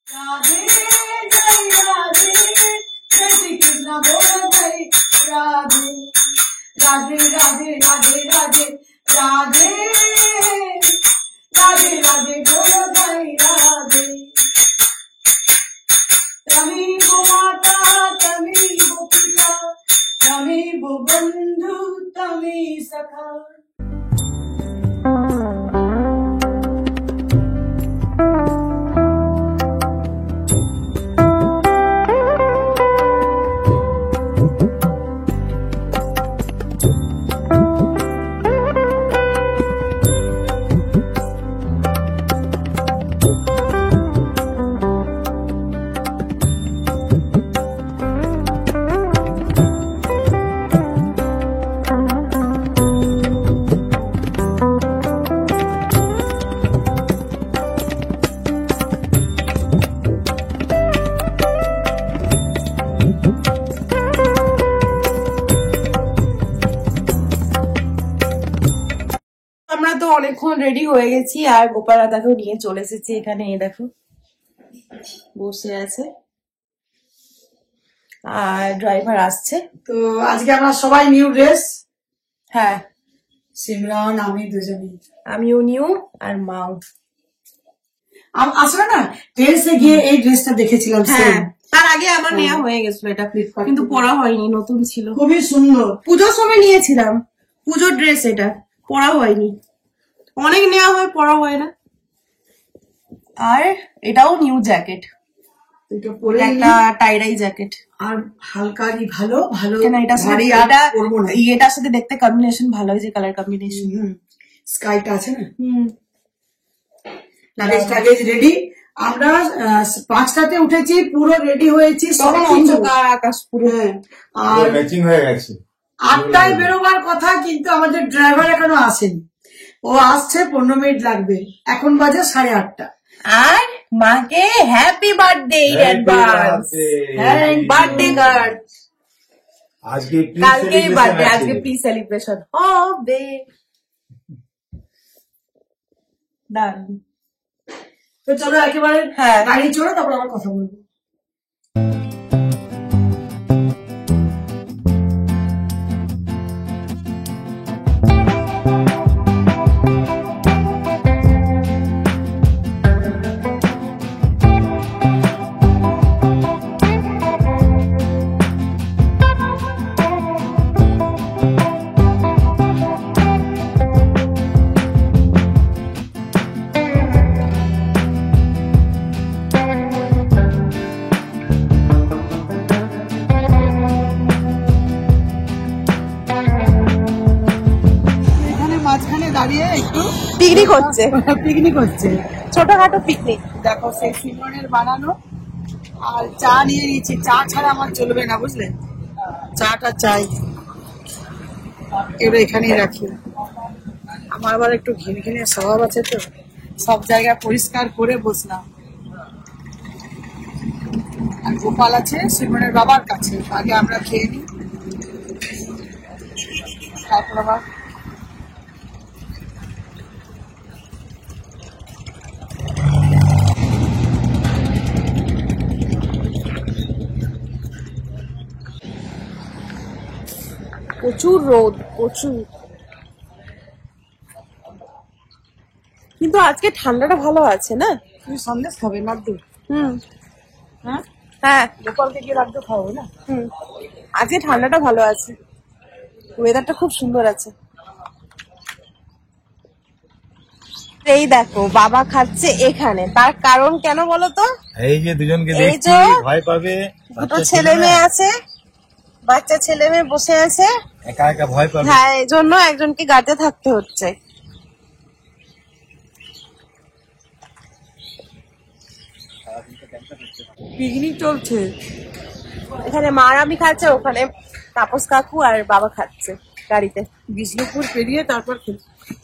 राधे जय राधे जय श्री कृष्ण बोल जय राधे राधे राधे राधे राधे राधे राधे राधे बोल जय राधे तमेव माता तमेव पिता तमेव बंधु तमेव सखा। আমরা তো অনেকক্ষণ রেডি হয়ে গেছি আর গোপাল দাদাকেও নিয়ে চলে এসেছি এখানে। এই দেখো বসে আছে আর ড্রাইভার আসছে। তো আজকে আমরা সবাই নিউ ড্রেস। হ্যাঁ সিমরান আমি দুজনেই, আমিও নিউ আর মাও। আসলে না ড্রেসে গিয়ে এই ড্রেসটা দেখেছিলাম। হ্যাঁ তার আগে আমার নেওয়া হয়ে গেছিল এটা ফ্লিপকার্ট, কিন্তু পরা হয়নি, নতুন ছিল, খুবই সুন্দর। পুজোর সময় নিয়েছিলাম, পুজোর ড্রেস এটা, পরা হয়নি। অনেক নেওয়া হয়, পরা হয় না। আর এটাও নিউ জ্যাকেট, একটা টাইডাই জ্যাকেট আর হালকারি ভালো ভালো। এটার সাথে দেখতে কম্বিনেশন ভালো হয়েছে, কালার কম্বিনেশন। স্কাইটা আছে না। Luggage ready. আমরা 5টাতে উঠেছি, পুরো রেডি হয়েছি, অন্ধকার আকাশ পুরো। আর ম্যাচিং হয়ে গেছে। 8টায় বেরোবার কথা, কিন্তু আমাদের ড্রাইভার এখনো আসেনি। ও আসছে, 15 মিনিট লাগবে। এখন বাজে 8:30। আর মাকে happy birthday advance. Birthday card আজকে, কালকেই বার্থডে, আজকে প্রি সেলিব্রেশন হবে। দারুন। তো চলো একেবারে গাড়ি চড়ো, তারপর আবার কথা বলবো। পিকনিক হচ্ছে, পিকনিক হচ্ছে, ছোটখাটো পিকনিক। দেখো সেই সিমরনের বানানো, আর চা নিয়ে নিয়েছি। চা ছাড়া আমার চলবে না, বুঝলে, চাটা চাই। এবার এখানেই রাখি। আমার আবার একটু ঘিনঘিনে স্বভাব আছে, তো সব জায়গা পরিষ্কার করে বসলাম। আর গোপাল আছে সিমরনের বাবার কাছে, আগে আমরা খেয়ে নিই, তারপর আবার প্রচুর রোদ, প্রচুর। কিন্তু আজকে ঠান্ডাটা ভালো আছে না। তুমি সন্দেশ খাবে লাড্ডু? হ্যাঁ গোপালকে গিয়ে লাড্ডু খাওয়াবো না। আজকে ঠান্ডাটা ভালো আছে, ওয়েদারটা খুব সুন্দর আছে। এই দেখো বাবা খাচ্ছে এখানে, তার কারণ কেন বলো তো? এই যে দুজনকে দেখছি, ভয় পাবে। দুটো ছেলে মেয়ে আছে, বাচ্চা ছেলে মেয়ে বসে আছে, একা একা ভয় পাবে। হ্যাঁ, এই জন্য একজনকে গাড়িতে থাকতে হচ্ছে। পিকনিক চলছে এখানে, মা আমি খাচ্ছে, ওখানে তাপস কাকু আর বাবা খাচ্ছে গাড়িতে। বিষ্ণুপুর পেরিয়ে তারপর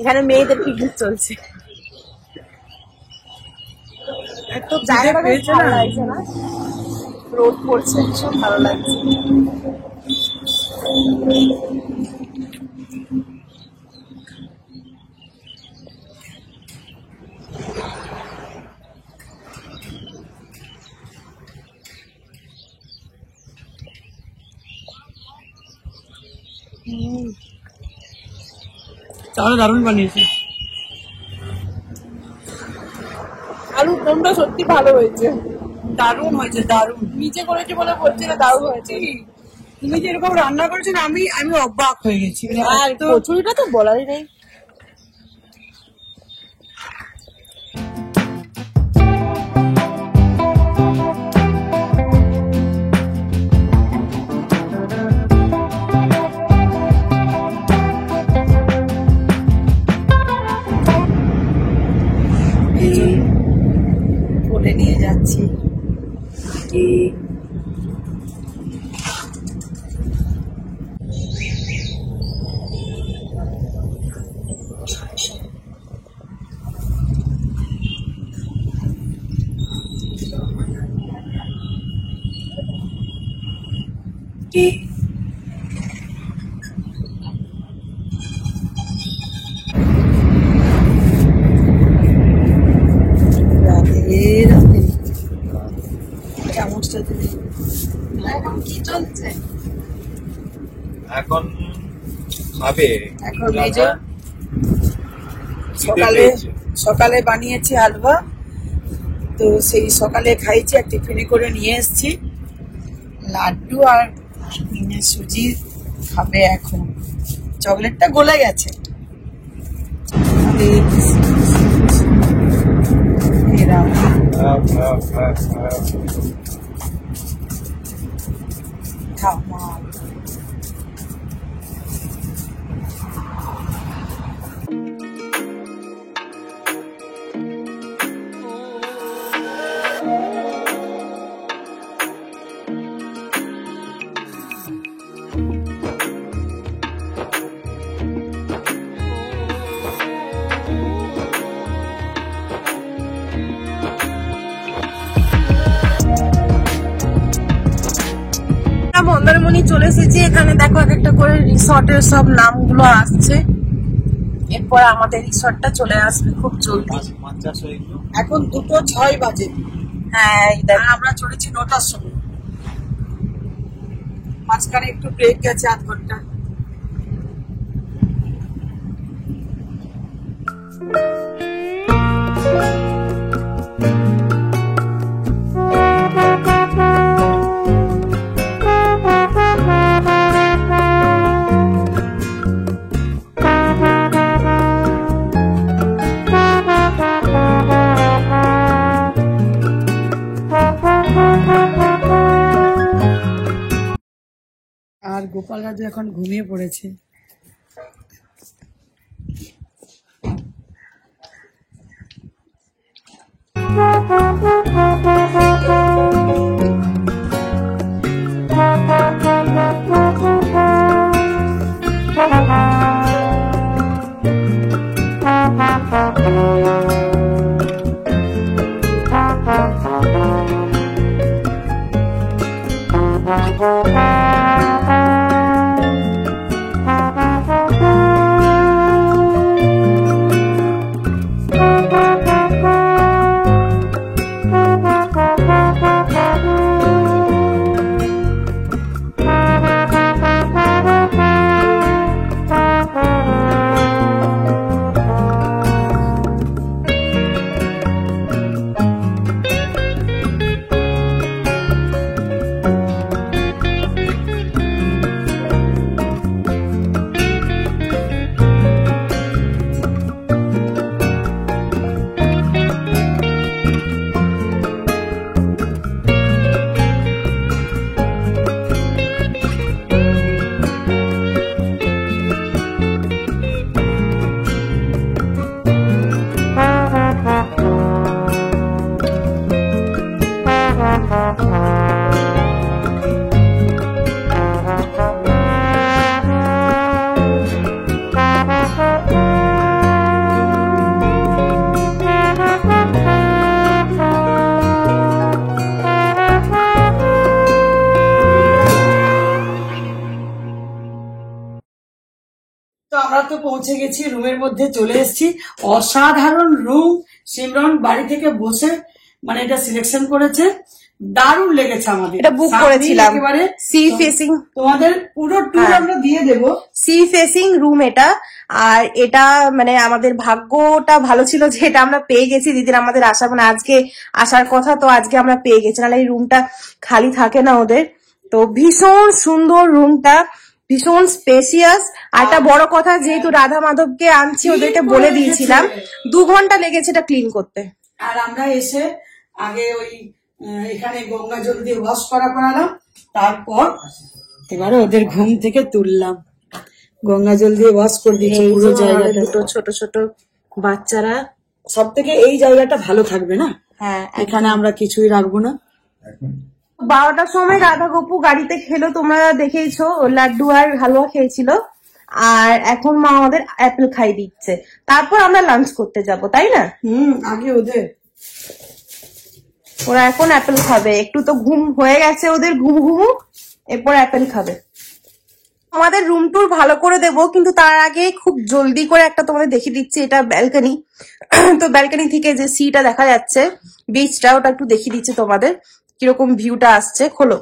এখানে মেয়েদের পিকনিক চলছে। একটু জায়গাটা বেশ ভালো লাগছে না, রোদ পড়ছে, ভীষণ ভালো লাগছে। চাটা দারুণ বানিয়েছে। আলুর দমটা সত্যি ভালো হয়েছে, দারুণ হয়েছে, দারুণ। নিচে করেছি বলে বলছি না, দারুণ হয়েছে। তুমি যেরকম রান্না করেছো আমি আমি অবাক হয়ে গেছি। আর কচুরিটা তো বলারই নেই। বলে নিয়ে যাচ্ছি এখন কি চলছে? এখন খাবে। এখন এই যে সকালে সকালে বানিয়েছি হালুয়া, তো সেই সকালে খাইছি আর টিফিনে করে নিয়ে এসেছি লাড্ডু আর সুজি খাবে। এখন চকলেটটা গলে গেছে। মন্দারমণি চলে এসেছি। এখানে দেখো এক একটা করে রিসর্টের সব নামগুলো আসছে। এরপর আমাদের রিসর্টটা চলে আসবে খুব জলদি। এখন 2:06 বাজে। হ্যাঁ, আমরা চলেছি 9টার সময়। মাঝখানে একটু ব্রেক গেছে আধ ঘন্টা। আর গোপাল দাদু এখন ঘুমিয়ে পড়েছে। তো আমরা তো পৌঁছে গেছি, রুমের মধ্যে চলে এসেছি। অসাধারণ রুম। সিমরন বাড়ি থেকে বসে মানে এটা সিলেকশন করেছে। দারুণ লেগেছে আমাদের। এটা বুক করেছিলাম, একেবারে সি ফেসিং, তোমাদের পুরো ট্যুর আমরা দিয়ে দেবো। সি ফেসিং রুম এটা। আর এটা মানে আমাদের ভাগ্যটা ভালো ছিল যে এটা আমরা পেয়ে গেছি, যেদিন আমাদের আসা মানে আজকে আসার কথা, তো আজকে আমরা পেয়ে গেছি, নাহলে এই রুমটা খালি থাকে না ওদের। তো ভীষণ সুন্দর রুমটা, ভীষণ স্পেসিয়াস। আর একটা বড় কথা, যেহেতু রাধা মাধবকে আনছি ওদেরকে বলে দিয়েছিলাম, 2 ঘন্টা লেগেছে এটা ক্লিন করতে। আর আমরা এসে আগে ওই এখানে গঙ্গা জল দিয়ে ওয়াশ করালাম, তারপর এবারে ওদের ঘুম থেকে তুললাম, গঙ্গা জল দিয়ে ওয়াশ করে দিয়েছি পুরো জায়গাটা। দুটো ছোট ছোট বাচ্চারা, সব থেকে এই জায়গাটা ভালো থাকবে না। হ্যাঁ, এখানে আমরা কিছুই রাখবো না। 12টার সময় রাধা গোপু গাড়িতে খেলো, তোমরা দেখেইছো, লাড্ডু আর হালুয়া খেয়েছিল। আর এখন মা আমাদের অ্যাপেল খাই দিচ্ছে, তারপর আমরা লাঞ্চ করতে যাব, তাই না? আগে ওদের, ওরা এখন অ্যাপেল খাবে, একটু তো ঘুম হয়ে গেছে ওদের, ঘুমু, এরপর অ্যাপেল খাবে। আমাদের রুম টুর ভালো করে দেবো, কিন্তু তার আগে খুব জলদি করে একটা তোমাদের দেখিয়ে দিচ্ছি, এটা ব্যালকনি। তো ব্যালকনি থেকে যে সিটা দেখা যাচ্ছে, বিচটা, ওটা একটু দেখিয়ে দিচ্ছি তোমাদের কিরকম ভিউটা আসছে। খোলো,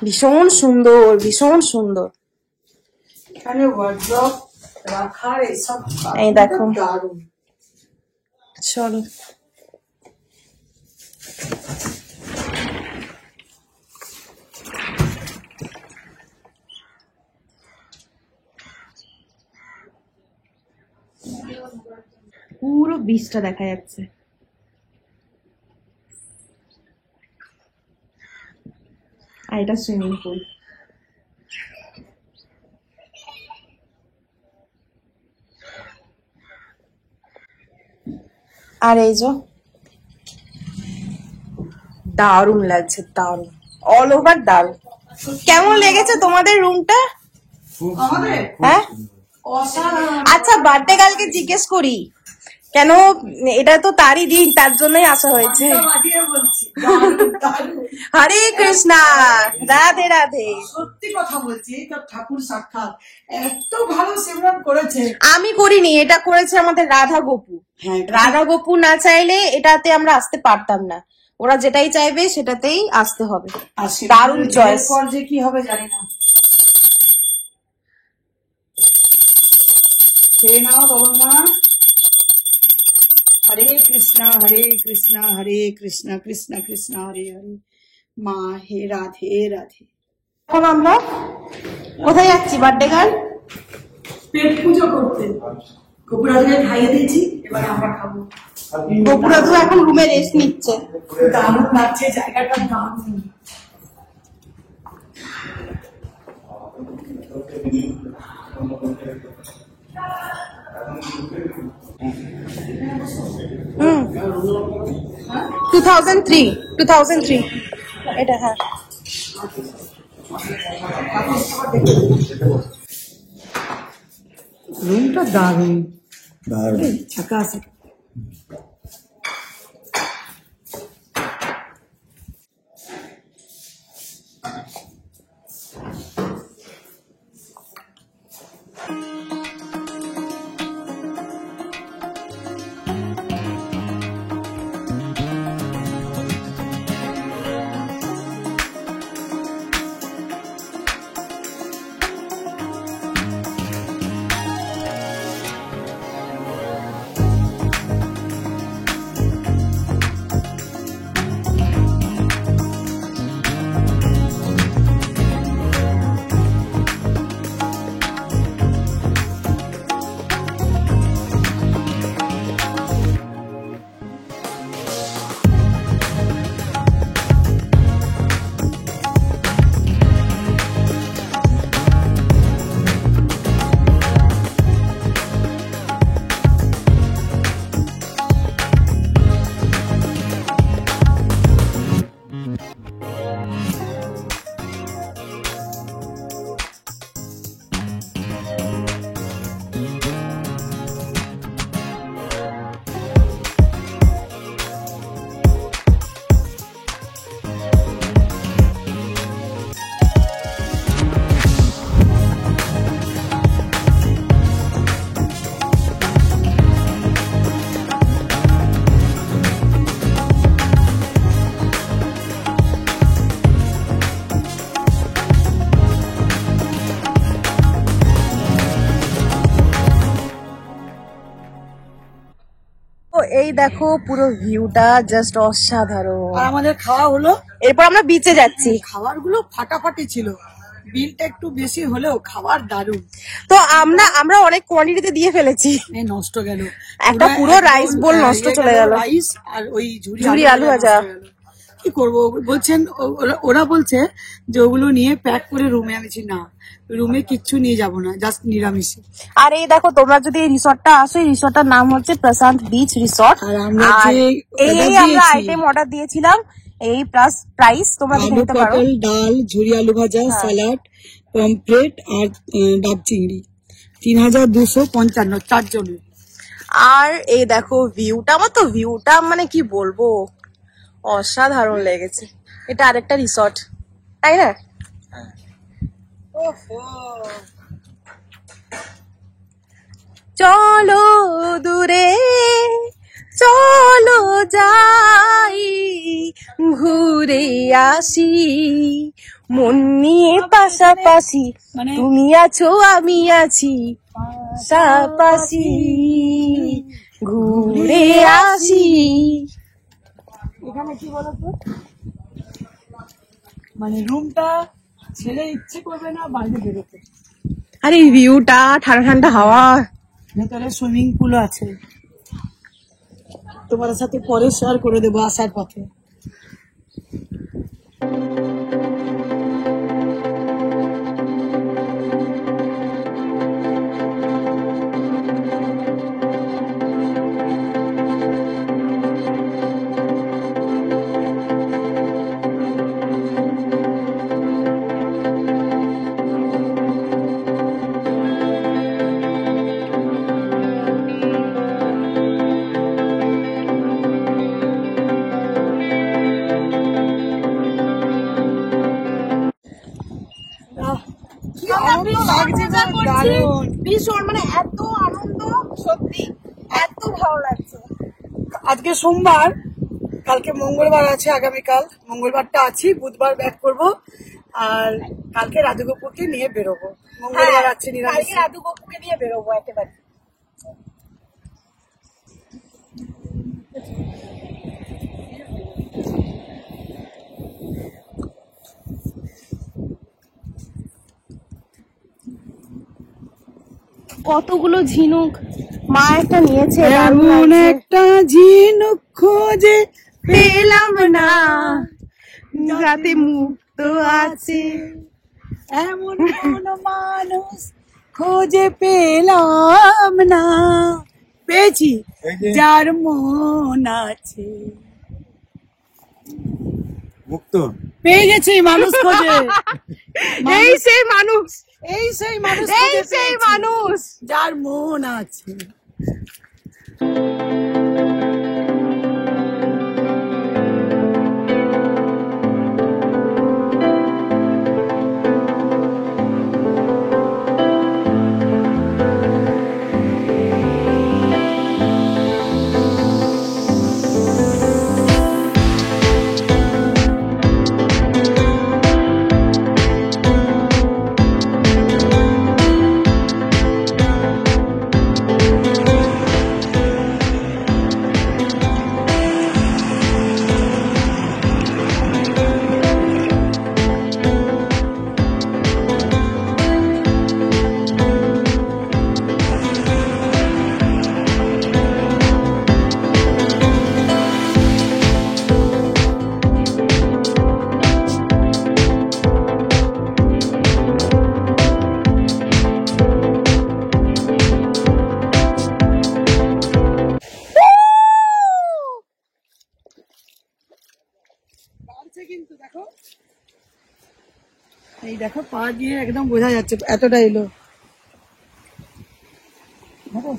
ভীষণ সুন্দর, ভীষণ সুন্দর। এখানে ওয়ার্ড্রপ রাখার এসব, এই দেখো, দারুণ। চলো পুরো বিচটা দেখা যাচ্ছে। আর এটা সুইমিং পুল। আর এই যে দারুণ লাগছে, দারুণ, অল ওভার দারুণ। কেমন লেগেছে তোমাদের রুমটা? হ্যাঁ, আচ্ছা বার্থডে গার্লকে জিজ্ঞেস করি, কেন এটা তো তারই দিন, তার জন্যই আসা হয়েছে। হরে কৃষ্ণা, রাধে রাধে। সত্যি কথা বলছি, ঠাকুর সাক্ষাৎ এত ভালো সিমরন করেছে। আমি করিনি, এটা করেছে আমাদের রাধা গোপু। রাধা গোপু না চাইলে এটাতে আমরা আসতে পারতাম না, ওরা যেটাই চাইবে সেটাতেই আসতে হবে। দারুণ চয়েস। পর যে কি হবে জানি না। খেয়ে নাও বাবা মা। হরে কৃষ্ণ হরে কৃষ্ণ হরে কৃষ্ণ কৃষ্ণ কৃষ্ণ হরে হরে, মা হে রাধে রাধে। এখন আমরা কোথায় যাচ্ছি বার্থডে গার্ল? পেট পুজো করতে। গোপুরাধুকে খাইয়ে দিয়েছি, এবার আমরা খাবো। গোপুরাধু এখন রুমে রেস্ট নিচ্ছে। দারুণ লাগছে জায়গাটা, দারুণ। হুম, 2003 এটা। হ্যাঁ, রুমটা দারুণ, ঝাকাস। দেখো পুরো ভিউটা জাস্ট অসাধারণ। আর আমাদের খাওয়া হলো, এরপর আমরা বিচে যাচ্ছি। খাবার গুলো ফাটাফাটি ছিল, বিলটা একটু বেশি হলেও খাবার দারুণ। তো আমরা অনেক কোয়ান্টিটিতে দিয়ে ফেলেছি, নষ্ট গেল একটা পুরো রাইস বোল নষ্ট চলে গেল। রাইস আর ওই ঝুরি আলু ভাজা। কি করবো বলছেন, ওরা বলছে যে ওগুলো নিয়ে প্যাক করে রুমে আনেছি। না, রুমে কিচ্ছু নিয়ে যাব না, জাস্ট নিরামিষ। আর এই দেখো তোমরা যদি এই রিসর্টটা আসো, এই রিসর্টটার নাম হচ্ছে প্রশান্ত বিচ রিসর্ট। আর আমরা আমরা আইটেম অর্ডার দিয়েছিলাম, এই প্লাস প্রাইস তোমরা দেখে নিতে পারো। ডাল, ঝুরি আলু ভাজা, স্যালাড, পমফ্রেট আর ডাব চিংড়ি, 3255 চারজনের। আর এই দেখো ভিউটা, আমার তো ভিউটা মানে কি বলবো, অসাধারণ লেগেছে। এটা আরেকটা রিসর্ট, তাই না? চলো দূরে চলো যাই, ঘুরে আসি মন নিয়ে পাশাপাশি, তুমি আছো আমি আছি পাশাপাশি, ঘুরে আসি। এখানে কি বলতো, মানে রুমটা ছেড়ে ইচ্ছে করবে না বাইরে বেরোতে। আরে ভিউটা, ঠান্ডা ঠান্ডা হাওয়া, ভেতরে সুইমিং পুল আছে। তোমার সাথে পরে শেয়ার করে দেবো আসার পথে। ভীষণ, মানে এত আনন্দ, সত্যি এত ভালো লাগছে। আজকে সোমবার, কালকে মঙ্গলবার আছে, আগামীকাল মঙ্গলবারটা আছি, বুধবার ব্যাক করব। আর কালকে রাধু গপুকে নিয়ে বেরোবো। মঙ্গলবার আছে নিরামিষ, রাধু গপুকে নিয়ে বেরোবো একেবারে। কতগুলো ঝিনুক মা একটা নিয়েছে, এমন একটা ঝিনুক খোঁজে পেলাম না, যাতে মুক্ত আছে, এমন কোন মানুষ খোঁজে পেলাম না, পেয়েছি যার মন আছে। মুক্ত পেয়ে গেছি মানুষ খোঁজে। এই সেই মানুষ, এই সেই মানুষ, এই সেই মানুষ যার মন আছে। কিন্তু দেখো, এই দেখো পা দিয়ে একদম বোঝা যাচ্ছে এতটা এলো। দেখো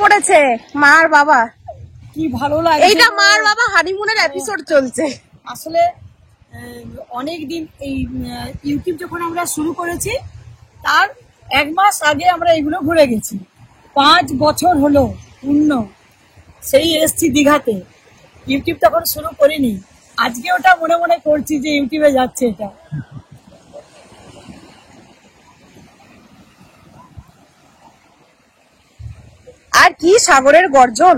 পড়েছে মা আর বাবা। কি ভালো লাগে। এইটা মা আর বাবা হানিমুনের এপিসোড চলছে। আসলে অনেক দিন এই ইউটিউব যখন আমরা শুরু করেছি তার 1 মাস আগে আমরা এগুলো ঘুরে গেছি। 5 বছর হলো পূর্ণ সেই এসছি দীঘাতে। ইউটিউব তখন শুরু করিনি, আজকে ওটা মনে মনে করছি যে ইউটিউবে যাচ্ছে এটা। আর কি সাগরের গর্জন,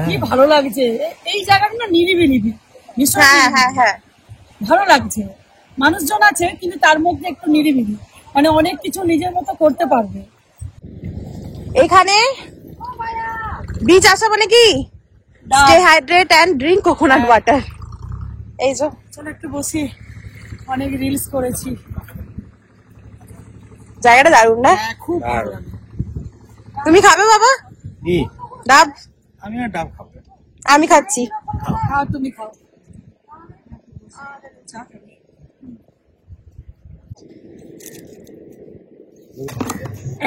কি ভালো লাগছে। এই জায়গাটা না নিরিবিলি, ভীষণ হ্যাঁ নিরিবিলি। হ্যাঁ হ্যাঁ ভালো লাগছে। মানুষজন আছে কিন্তু তার মধ্যে একটু নিরিবিলি, মানে অনেক কিছু নিজের মতো করতে পারবে। এখানে বিচ আসা মানে কি stay hydrate and drink coconut water. এই যে চলো একটু বসি, অনেক রিলস করেছি। জায়গাটা দারুণ না? হ্যাঁ, খুব ভালো লাগে। তুমি খাবে বাবা কি ডাব? আমি আর ডাব খাবো। আমি খাচ্ছি। খাও, তুমি খাও।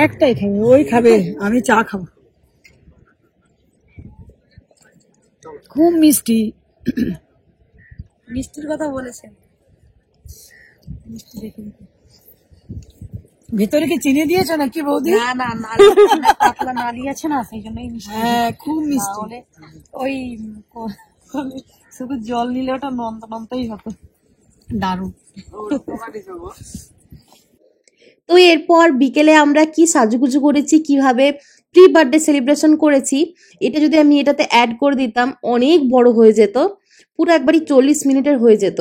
একটাই খাবে, ওই খাবে, আমি চা খাবো। খুব মিষ্টি। মিষ্টির কথা বলেছেন। মিষ্টি দেখে ভেতরে কি চিনি দিয়েছো নাকি বৌদি? না না পাতলা নালি আছে না, সেই জন্যই হ্যাঁ, খুব মিষ্টি। ওই শুধু জল নিলে ওটা নন্তই হতো। দারুণ। তো এরপর বিকেলে আমরা কি সাজুগুজু করেছি, কিভাবে প্রি বার্থডে সেলিব্রেশন করেছি, এটা যদি আমি এটাতে অ্যাড করে দিতাম অনেক বড় হয়ে যেত, পুরো একবারই 40 মিনিটের হয়ে যেত।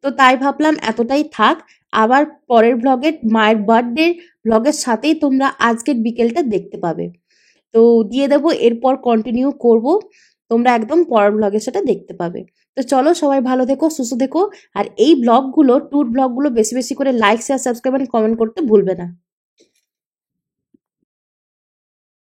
তো তাই ভাবলাম এতটাই থাক, আবার পরের ব্লগে মায়ের বার্থডে ব্লগের সাথেই তোমরা আজকের বিকেলটা দেখতে পাবে। তো দিয়ে দেবো, এরপর কন্টিনিউ করব, তোমরা একদম পরের ব্লগের সাথে দেখতে পাবে। তো চলো, সবাই ভালো থেকো, সুস্থ থেকো। আর এই ব্লগগুলো, ট্যুর ব্লগগুলো বেশি বেশি করে লাইক, শেয়ার, সাবস্ক্রাইব আর কমেন্ট করতে ভুলবে না।